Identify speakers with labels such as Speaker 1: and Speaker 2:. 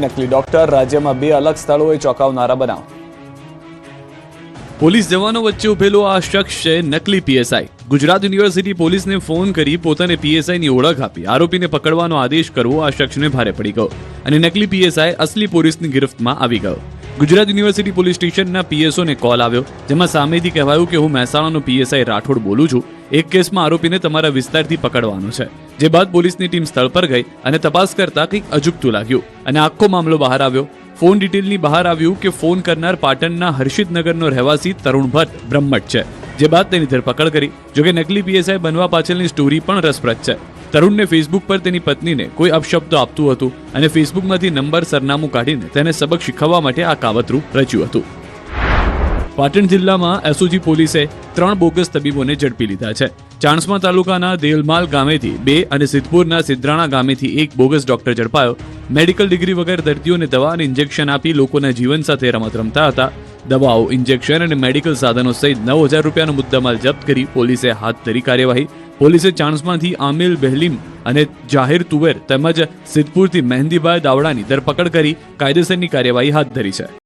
Speaker 1: નકલી ડોક્ટર રાજ્યમાં 2 અલગ સ્થળોએ ચોંકાવનારા બનાવ.
Speaker 2: પોલીસ જવાનો વચ્ચે ઉભેલો આ શખ્સ છે નકલી પીએસઆઈ. ગુજરાત યુનિવર્સિટી પોલીસને ફોન કરી પોતાને પીએસઆઈની ઓળખ આપી આરોપીને પકડવાનો આદેશ કરવો આ શખ્સને ભારે પડી ગયો અને નકલી પીએસઆઈ અસલી પોલીસની ગિરફ્તમાં આવી ગયો. ગુજરાત યુનિવર્સિટી પોલીસ સ્ટેશનના પીએસઓને કોલ આવ્યો, જેમાં સામેથી કહેવાયું કે હું મહેસાણાનો પીએસઆઈ રાઠોડ બોલું છું. એક કેસમાં આરોપીને તમારા વિસ્તારથી પકડવાનો છે. જે બાદ પોલીસની ટીમ સ્થળ પર ગઈ અને તપાસ કરતા કંઈક અજુગતું લાગ્યું અને આખો મામલો બહાર આવ્યો. ફોન ડિટેલની બહાર આવ્યું કે ફોન કરનાર પાટણના હર્ષિતનગરનો રહેવાસી તરુણ ભટ્ટ બ્રહ્મટ છે. જે બાદ તેની ધરપકડ કરી. જોકે નકલી પીએસઆઈ બનવા પાછળની સ્ટોરી પણ રસપ્રદ છે. તરુણને ફેસબુક પર તેની પત્નીને કોઈ અપશબ્દો આપતું હતું અને ફેસબુકમાંથી નંબર સરનામું કાઢીને તેને સબક શીખવવા માટે આ કાવતરું રચ્યું હતું. પાટણ જિલ્લામાં એસઓજી પોલીસે 3 બોગસ તબીબોને ઝડપી લીધા છે. ચાણસ્મા તાલુકાના દેલમાલ ગામેથી 2 અને સિદ્ધપુરના સિદ્રાણા ગામેથી 1 બોગસ ડોક્ટર ઝડપાયો. મેડિકલ ડિગ્રી વગર દર્દીઓને દવા અને ઇન્જેક્શન આપી લોકોના જીવન સાથે રમત રમતા હતા. દવાઓ, ઇન્જેક્શન અને મેડિકલ સાધનો સહિત 9,000 રૂપિયાનો મુદ્દામાલ જપ્ત કરી પોલીસે હાથ ધરી કાર્યવાહી. પોલીસે ચાણસ્માથી આમિલ બહેલીમ અને જાહેર તુવેર તેમજ સિદ્ધપુરથી મહેંદીબાઈ દાવડાની ધરપકડ કરી કાયદેસરની કાર્યવાહી હાથ ધરી છે.